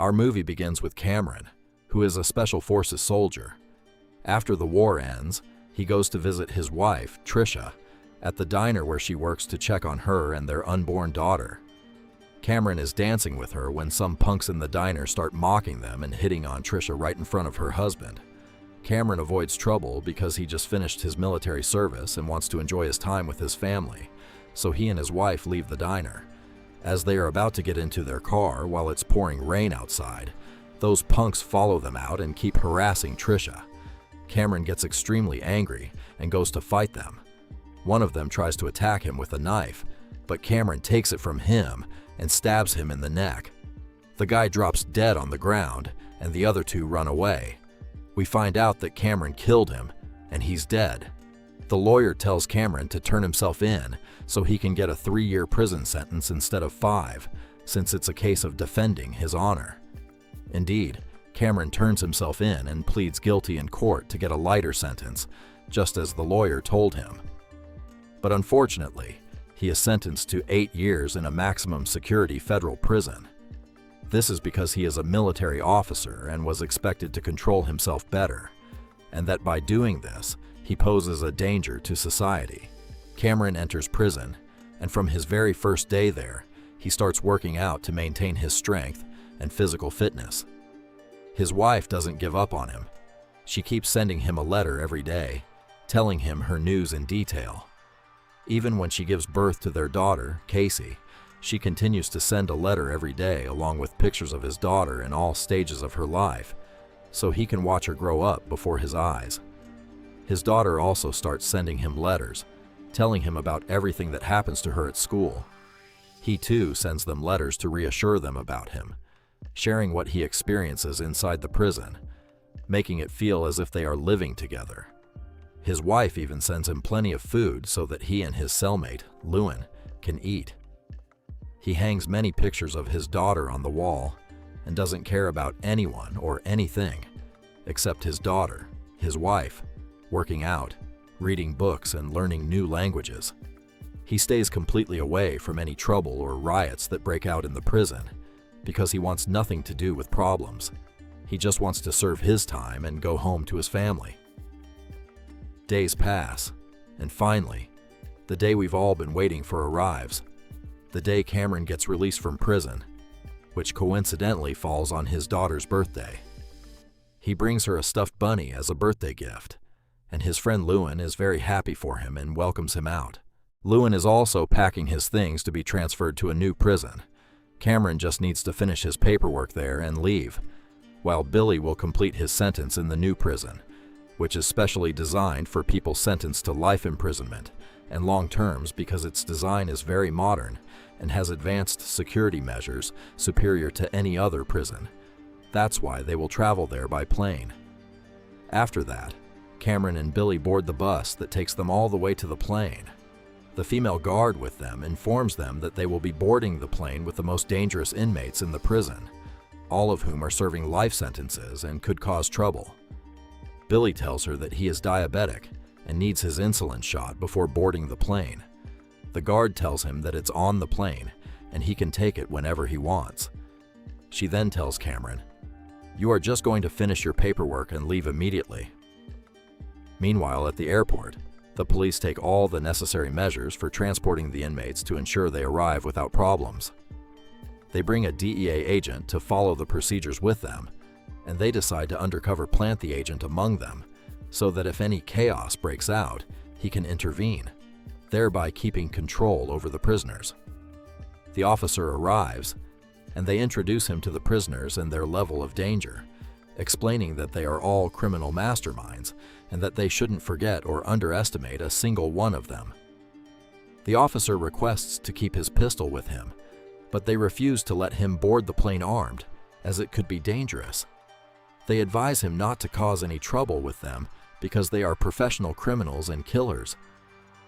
Our movie begins with Cameron, who is a Special Forces soldier. After the war ends, he goes to visit his wife, Trisha, at the diner where she works to check on her and their unborn daughter. Cameron is dancing with her when some punks in the diner start mocking them and hitting on Trisha right in front of her husband. Cameron avoids trouble because he just finished his military service and wants to enjoy his time with his family, so he and his wife leave the diner. As they are about to get into their car while it's pouring rain outside, those punks follow them out and keep harassing Trisha. Cameron gets extremely angry and goes to fight them. One of them tries to attack him with a knife, but Cameron takes it from him and stabs him in the neck. The guy drops dead on the ground, and the other two run away. We find out that Cameron killed him, and he's dead. The lawyer tells Cameron to turn himself in so he can get a 3-year prison sentence instead of 5, since it's a case of defending his honor. Indeed, Cameron turns himself in and pleads guilty in court to get a lighter sentence, just as the lawyer told him. But unfortunately, he is sentenced to 8 years in a maximum security federal prison. This is because he is a military officer and was expected to control himself better, and that by doing this, he poses a danger to society. Cameron enters prison, and from his very first day there, he starts working out to maintain his strength and physical fitness. His wife doesn't give up on him. She keeps sending him a letter every day, telling him her news in detail. Even when she gives birth to their daughter, Casey, she continues to send a letter every day along with pictures of his daughter in all stages of her life, so he can watch her grow up before his eyes. His daughter also starts sending him letters, telling him about everything that happens to her at school. He too sends them letters to reassure them about him, sharing what he experiences inside the prison, making it feel as if they are living together. His wife even sends him plenty of food so that he and his cellmate, Lewin, can eat. He hangs many pictures of his daughter on the wall and doesn't care about anyone or anything except his daughter, his wife, working out, reading books, and learning new languages. He stays completely away from any trouble or riots that break out in the prison because he wants nothing to do with problems. He just wants to serve his time and go home to his family. Days pass, and finally, the day we've all been waiting for arrives. The day Cameron gets released from prison, which coincidentally falls on his daughter's birthday. He brings her a stuffed bunny as a birthday gift, and his friend Lewin is very happy for him and welcomes him out. Lewin is also packing his things to be transferred to a new prison. Cameron just needs to finish his paperwork there and leave, while Billy will complete his sentence in the new prison, which is specially designed for people sentenced to life imprisonment and long terms because its design is very modern and has advanced security measures superior to any other prison. That's why they will travel there by plane. After that, Cameron and Billy board the bus that takes them all the way to the plane. The female guard with them informs them that they will be boarding the plane with the most dangerous inmates in the prison, all of whom are serving life sentences and could cause trouble. Billy tells her that he is diabetic and needs his insulin shot before boarding the plane. The guard tells him that it's on the plane and he can take it whenever he wants. She then tells Cameron, "You are just going to finish your paperwork and leave immediately." Meanwhile, at the airport, the police take all the necessary measures for transporting the inmates to ensure they arrive without problems. They bring a DEA agent to follow the procedures with them, and they decide to undercover plant the agent among them so that if any chaos breaks out, he can intervene, thereby keeping control over the prisoners. The officer arrives, and they introduce him to the prisoners and their level of danger, explaining that they are all criminal masterminds and that they shouldn't forget or underestimate a single one of them. The officer requests to keep his pistol with him, but they refuse to let him board the plane armed, as it could be dangerous. They advise him not to cause any trouble with them because they are professional criminals and killers.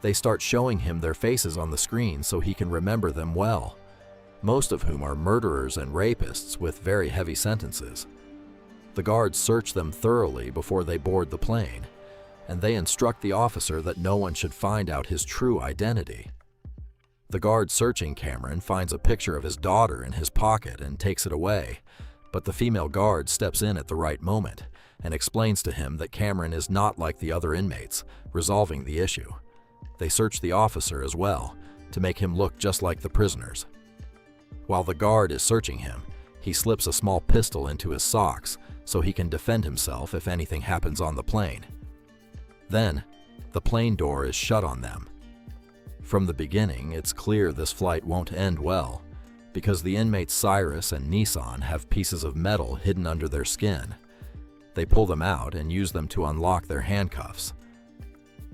They start showing him their faces on the screen so he can remember them well, most of whom are murderers and rapists with very heavy sentences. The guards search them thoroughly before they board the plane, and they instruct the officer that no one should find out his true identity. The guard searching Cameron finds a picture of his daughter in his pocket and takes it away, But the female guard steps in at the right moment and explains to him that Cameron is not like the other inmates, resolving the issue. They search the officer as well to make him look just like the prisoners. While the guard is searching him, he slips a small pistol into his socks so he can defend himself if anything happens on the plane. Then, the plane door is shut on them. From the beginning, it's clear this flight won't end well, because the inmates Cyrus and Nissan have pieces of metal hidden under their skin. They pull them out and use them to unlock their handcuffs.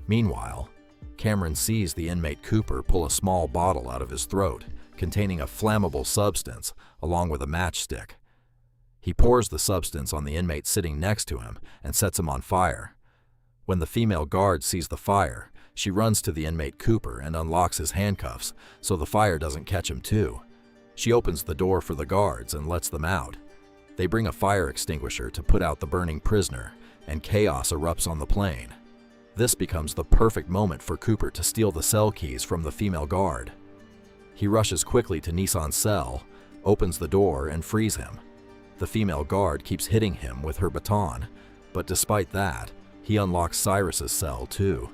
Meanwhile, Cameron sees the inmate Cooper pull a small bottle out of his throat, containing a flammable substance along with a matchstick. He pours the substance on the inmate sitting next to him and sets him on fire. When the female guard sees the fire, she runs to the inmate Cooper and unlocks his handcuffs so the fire doesn't catch him too. She opens the door for the guards and lets them out. They bring a fire extinguisher to put out the burning prisoner, and chaos erupts on the plane. This becomes the perfect moment for Cooper to steal the cell keys from the female guard. He rushes quickly to Nissan's cell, opens the door, and frees him. The female guard keeps hitting him with her baton, but despite that, he unlocks Cyrus's cell too.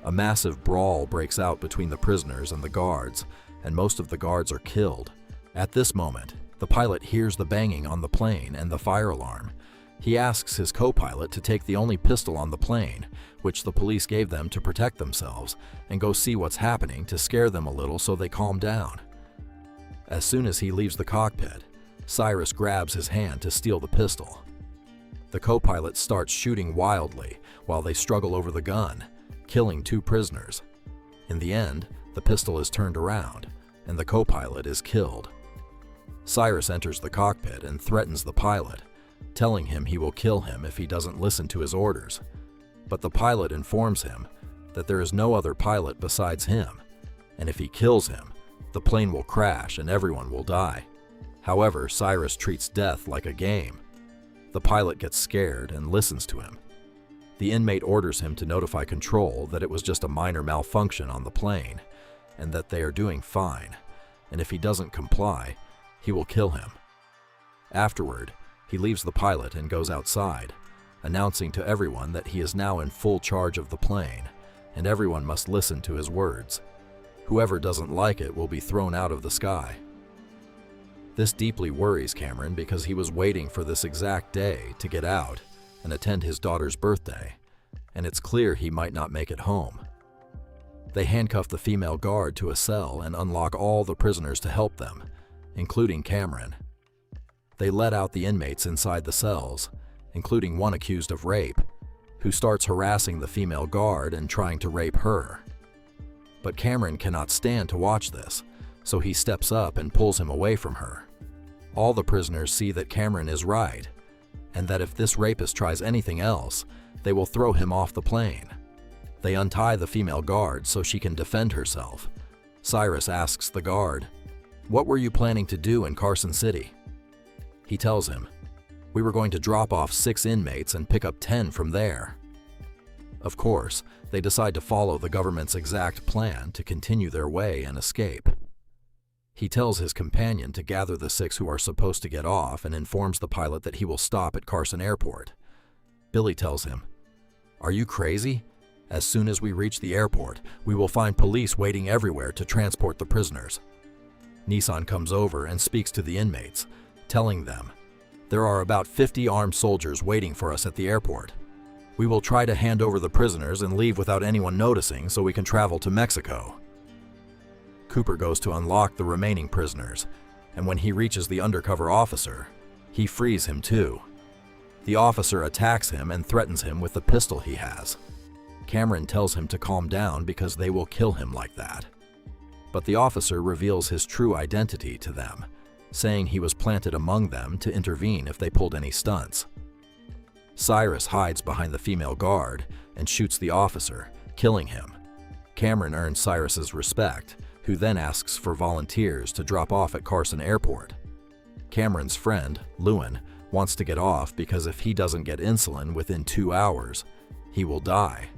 A massive brawl breaks out between the prisoners and the guards, and most of the guards are killed. At this moment, the pilot hears the banging on the plane and the fire alarm. He asks his co-pilot to take the only pistol on the plane, which the police gave them to protect themselves, and go see what's happening to scare them a little so they calm down. As soon as he leaves the cockpit, Cyrus grabs his hand to steal the pistol. The co-pilot starts shooting wildly while they struggle over the gun, killing 2 prisoners. In the end, the pistol is turned around, and the co-pilot is killed. Cyrus enters the cockpit and threatens the pilot, telling him he will kill him if he doesn't listen to his orders. But the pilot informs him that there is no other pilot besides him, and if he kills him, the plane will crash and everyone will die. However, Cyrus treats death like a game. The pilot gets scared and listens to him. The inmate orders him to notify control that it was just a minor malfunction on the plane, and that they are doing fine, and if he doesn't comply, he will kill him. Afterward, he leaves the pilot and goes outside, announcing to everyone that he is now in full charge of the plane, and everyone must listen to his words. Whoever doesn't like it will be thrown out of the sky. This deeply worries Cameron because he was waiting for this exact day to get out and attend his daughter's birthday, and it's clear he might not make it home. They handcuff the female guard to a cell and unlock all the prisoners to help them, including Cameron. They let out the inmates inside the cells, including one accused of rape, who starts harassing the female guard and trying to rape her. But Cameron cannot stand to watch this, so he steps up and pulls him away from her. All the prisoners see that Cameron is right, and that if this rapist tries anything else, they will throw him off the plane. They untie the female guard so she can defend herself. Cyrus asks the guard, "What were you planning to do in Carson City?" He tells him, "We were going to drop off 6 inmates and pick up 10 from there." Of course, they decide to follow the government's exact plan to continue their way and escape. He tells his companion to gather the 6 who are supposed to get off and informs the pilot that he will stop at Carson Airport. Billy tells him, "Are you crazy? As soon as we reach the airport, we will find police waiting everywhere to transport the prisoners." Nissan comes over and speaks to the inmates, telling them, "There are about 50 armed soldiers waiting for us at the airport. We will try to hand over the prisoners and leave without anyone noticing so we can travel to Mexico." Cooper goes to unlock the remaining prisoners, and when he reaches the undercover officer, he frees him too. The officer attacks him and threatens him with the pistol he has. Cameron tells him to calm down because they will kill him like that. But the officer reveals his true identity to them, saying he was planted among them to intervene if they pulled any stunts. Cyrus hides behind the female guard and shoots the officer, killing him. Cameron earns Cyrus's respect, who then asks for volunteers to drop off at Carson Airport. Cameron's friend, Lewin, wants to get off because if he doesn't get insulin within 2 hours, he will die.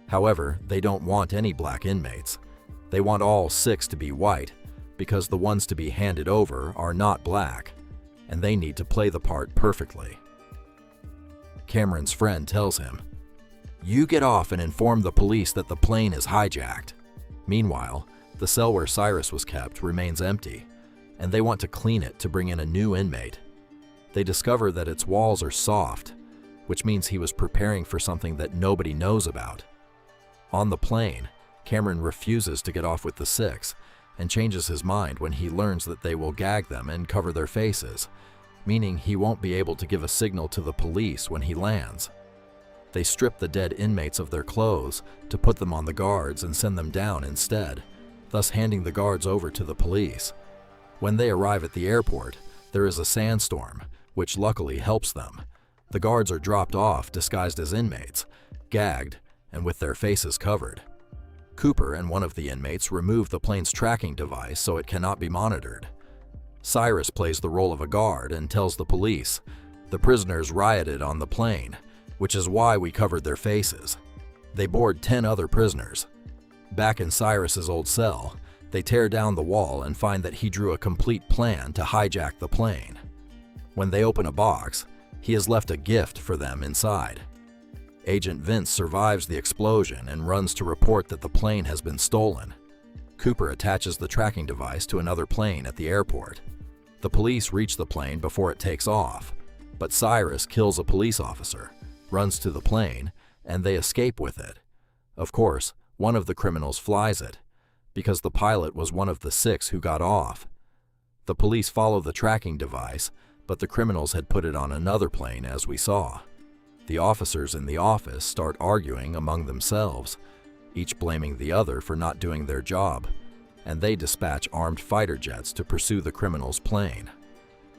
However, they don't want any black inmates. They want all 6 to be white, because the ones to be handed over are not black, and they need to play the part perfectly. Cameron's friend tells him, "You get off and inform the police that the plane is hijacked." Meanwhile, the cell where Cyrus was kept remains empty, and they want to clean it to bring in a new inmate. They discover that its walls are soft, which means he was preparing for something that nobody knows about. On the plane, Cameron refuses to get off with the six and changes his mind when he learns that they will gag them and cover their faces, meaning he won't be able to give a signal to the police when he lands. They strip the dead inmates of their clothes to put them on the guards and send them down instead, thus handing the guards over to the police. When they arrive at the airport, there is a sandstorm, which luckily helps them. The guards are dropped off disguised as inmates, gagged, and with their faces covered. Cooper and one of the inmates remove the plane's tracking device so it cannot be monitored. Cyrus plays the role of a guard and tells the police, "The prisoners rioted on the plane, which is why we covered their faces." They board 10 other prisoners. Back in Cyrus's old cell, they tear down the wall and find that he drew a complete plan to hijack the plane. When they open a box, he has left a gift for them inside. Agent Vince survives the explosion and runs to report that the plane has been stolen. Cooper attaches the tracking device to another plane at the airport. The police reach the plane before it takes off, but Cyrus kills a police officer, runs to the plane, and they escape with it. Of course, one of the criminals flies it, because the pilot was one of the 6 who got off. The police follow the tracking device, but the criminals had put it on another plane, as we saw. The officers in the office start arguing among themselves, each blaming the other for not doing their job, and they dispatch armed fighter jets to pursue the criminals' plane.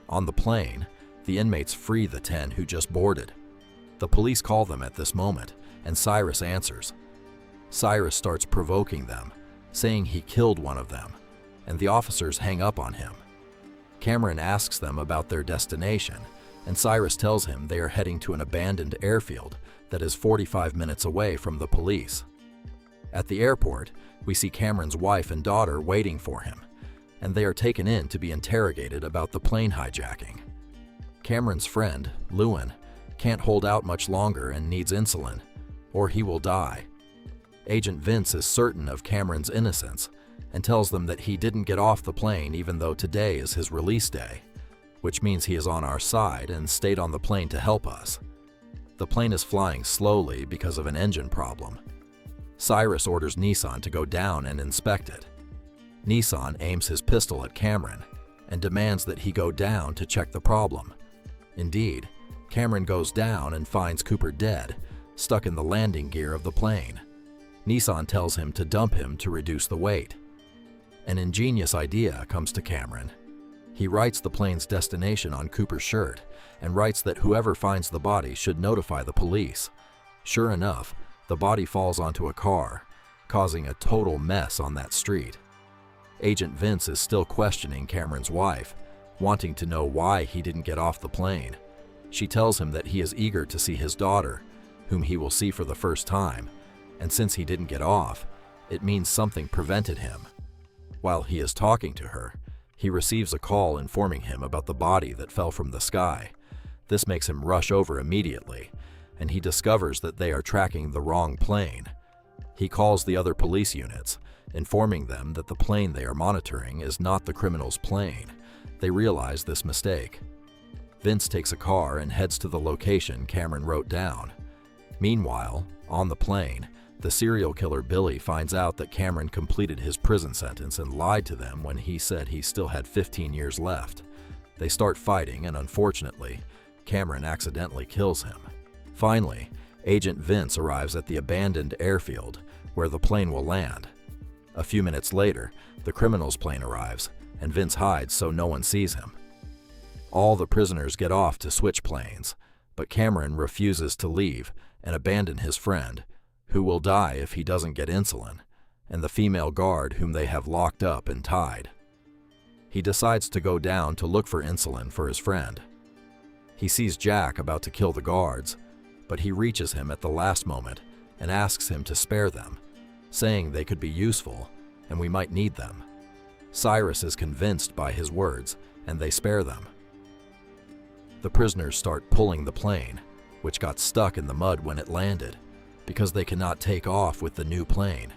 On the plane, the inmates free the 10 who just boarded. The police call them at this moment, and Cyrus answers. Cyrus starts provoking them, saying he killed one of them, and the officers hang up on him. Cameron asks them about their destination, and Cyrus tells him they are heading to an abandoned airfield that is 45 minutes away from the police. At the airport, we see Cameron's wife and daughter waiting for him, and they are taken in to be interrogated about the plane hijacking. Cameron's friend, Lewin, can't hold out much longer and needs insulin, or he will die. Agent Vince is certain of Cameron's innocence and tells them that he didn't get off the plane even though today is his release day, which means he is on our side and stayed on the plane to help us. The plane is flying slowly because of an engine problem. Cyrus orders Nissan to go down and inspect it. Nissan aims his pistol at Cameron and demands that he go down to check the problem. Indeed, Cameron goes down and finds Cooper dead, stuck in the landing gear of the plane. Nissan tells him to dump him to reduce the weight. An ingenious idea comes to Cameron. He writes the plane's destination on Cooper's shirt and writes that whoever finds the body should notify the police. Sure enough, the body falls onto a car, causing a total mess on that street. Agent Vince is still questioning Cameron's wife, wanting to know why he didn't get off the plane. She tells him that he is eager to see his daughter, whom he will see for the first time, and since he didn't get off, it means something prevented him. While he is talking to her, he receives a call informing him about the body that fell from the sky. This makes him rush over immediately, and he discovers that they are tracking the wrong plane. He calls the other police units, informing them that the plane they are monitoring is not the criminal's plane. They realize this mistake. Vince takes a car and heads to the location Cameron wrote down. Meanwhile, on the plane, the serial killer Billy finds out that Cameron completed his prison sentence and lied to them when he said he still had 15 years left. They start fighting, and unfortunately, Cameron accidentally kills him. Finally, Agent Vince arrives at the abandoned airfield where the plane will land. A few minutes later, the criminal's plane arrives, and Vince hides so no one sees him. All the prisoners get off to switch planes, but Cameron refuses to leave and abandon his friend, who will die if he doesn't get insulin, and the female guard whom they have locked up and tied. He decides to go down to look for insulin for his friend. He sees Jack about to kill the guards, but he reaches him at the last moment and asks him to spare them, saying they could be useful and we might need them. Cyrus is convinced by his words, and they spare them. The prisoners start pulling the plane, which got stuck in the mud when it landed, because they cannot take off with the new plane.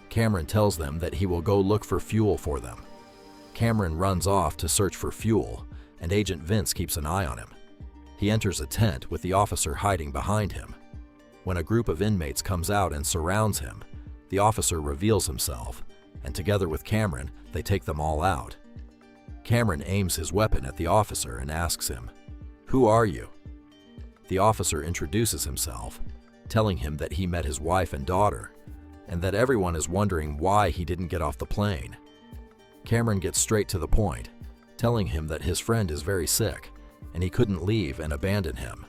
Cameron tells them that he will go look for fuel for them. Cameron runs off to search for fuel, and Agent Vince keeps an eye on him. He enters a tent with the officer hiding behind him. When a group of inmates comes out and surrounds him, the officer reveals himself, and together with Cameron, they take them all out. Cameron aims his weapon at the officer and asks him, "Who are you?" The officer introduces himself, telling him that he met his wife and daughter, and that everyone is wondering why he didn't get off the plane. Cameron gets straight to the point, telling him that his friend is very sick, and he couldn't leave and abandon him.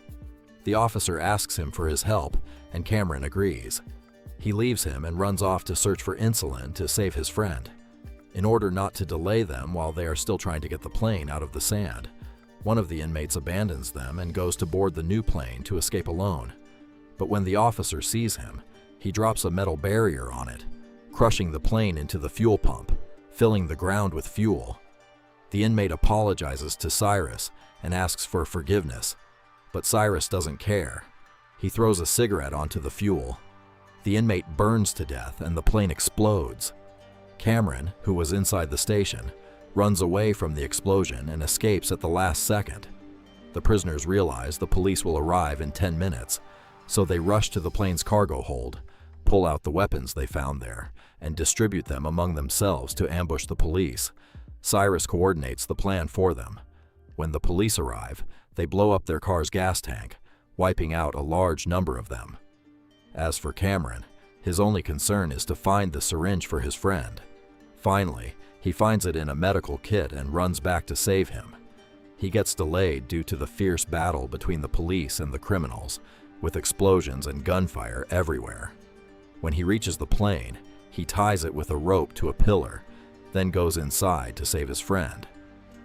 The officer asks him for his help, and Cameron agrees. He leaves him and runs off to search for insulin to save his friend. In order not to delay them while they are still trying to get the plane out of the sand, one of the inmates abandons them and goes to board the new plane to escape alone. But when the officer sees him, he drops a metal barrier on it, crushing the plane into the fuel pump, filling the ground with fuel. The inmate apologizes to Cyrus and asks for forgiveness, but Cyrus doesn't care. He throws a cigarette onto the fuel. The inmate burns to death and the plane explodes. Cameron, who was inside the station, runs away from the explosion and escapes at the last second. The prisoners realize the police will arrive in 10 minutes, so they rush to the plane's cargo hold, pull out the weapons they found there, and distribute them among themselves to ambush the police. Cyrus coordinates the plan for them. When the police arrive, they blow up their car's gas tank, wiping out a large number of them. As for Cameron, his only concern is to find the syringe for his friend. Finally, he finds it in a medical kit and runs back to save him. He gets delayed due to the fierce battle between the police and the criminals, with explosions and gunfire everywhere. When he reaches the plane, he ties it with a rope to a pillar, then goes inside to save his friend.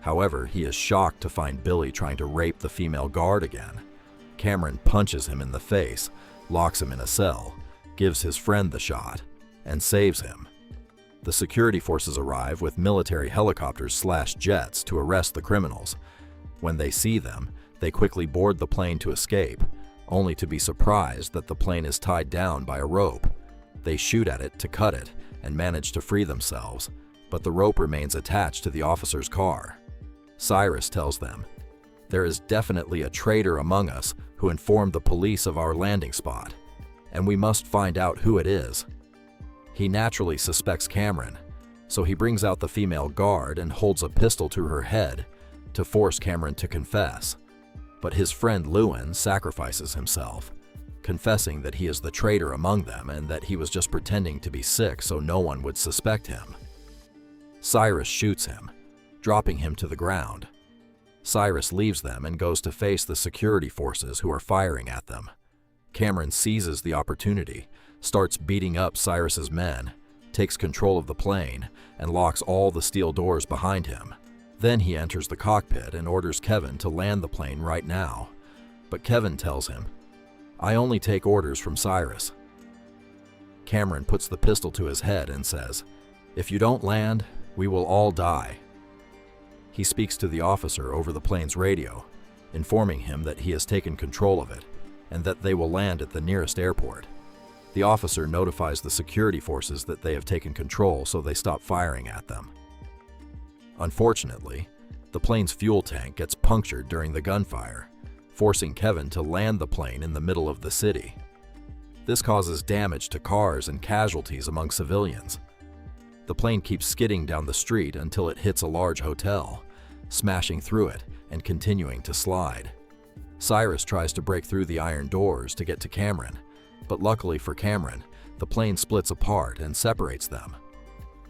However, he is shocked to find Billy trying to rape the female guard again. Cameron punches him in the face, locks him in a cell, gives his friend the shot, and saves him. The security forces arrive with military helicopters/jets to arrest the criminals. When they see them, they quickly board the plane to escape, only to be surprised that the plane is tied down by a rope. They shoot at it to cut it and manage to free themselves, but the rope remains attached to the officer's car. Cyrus tells them, "There is definitely a traitor among us who informed the police of our landing spot, and we must find out who it is." He naturally suspects Cameron, so he brings out the female guard and holds a pistol to her head to force Cameron to confess. But his friend Lewin sacrifices himself, confessing that he is the traitor among them and that he was just pretending to be sick so no one would suspect him. Cyrus shoots him, dropping him to the ground. Cyrus leaves them and goes to face the security forces who are firing at them. Cameron seizes the opportunity, starts beating up Cyrus's men, takes control of the plane, and locks all the steel doors behind him. Then he enters the cockpit and orders Kevin to land the plane right now. But Kevin tells him, "I only take orders from Cyrus." Cameron puts the pistol to his head and says, "If you don't land, we will all die." He speaks to the officer over the plane's radio, informing him that he has taken control of it and that they will land at the nearest airport. The officer notifies the security forces that they have taken control, so they stop firing at them. Unfortunately, the plane's fuel tank gets punctured during the gunfire, forcing Kevin to land the plane in the middle of the city. This causes damage to cars and casualties among civilians. The plane keeps skidding down the street until it hits a large hotel, smashing through it and continuing to slide. Cyrus tries to break through the iron doors to get to Cameron, but luckily for Cameron, the plane splits apart and separates them.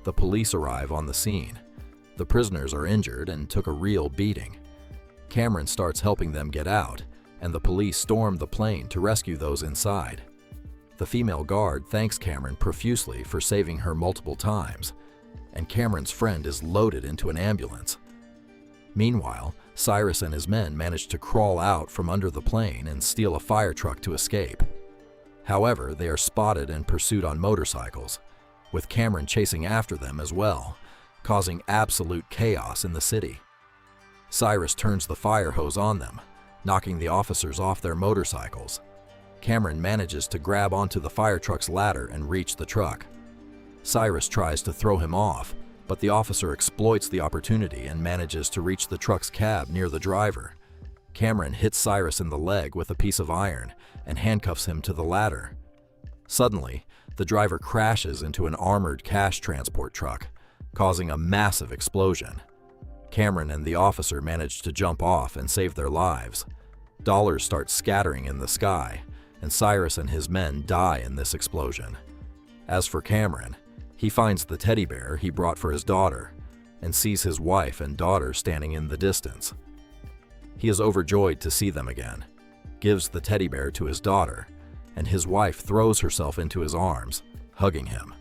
The police arrive on the scene. The prisoners are injured and took a real beating. Cameron starts helping them get out, and the police storm the plane to rescue those inside. The female guard thanks Cameron profusely for saving her multiple times, and Cameron's friend is loaded into an ambulance. Meanwhile, Cyrus and his men manage to crawl out from under the plane and steal a fire truck to escape. However, they are spotted and pursued on motorcycles, with Cameron chasing after them as well, causing absolute chaos in the city. Cyrus turns the fire hose on them, knocking the officers off their motorcycles. Cameron manages to grab onto the fire truck's ladder and reach the truck. Cyrus tries to throw him off, but the officer exploits the opportunity and manages to reach the truck's cab near the driver. Cameron hits Cyrus in the leg with a piece of iron and handcuffs him to the ladder. Suddenly, the driver crashes into an armored cash transport truck, causing a massive explosion. Cameron and the officer manage to jump off and save their lives. Dollars start scattering in the sky, and Cyrus and his men die in this explosion. As for Cameron, he finds the teddy bear he brought for his daughter and sees his wife and daughter standing in the distance. He is overjoyed to see them again, gives the teddy bear to his daughter, and his wife throws herself into his arms, hugging him.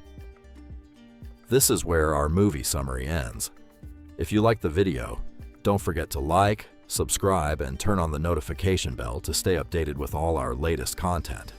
This is where our movie summary ends. If you like the video, don't forget to like, subscribe, and turn on the notification bell to stay updated with all our latest content.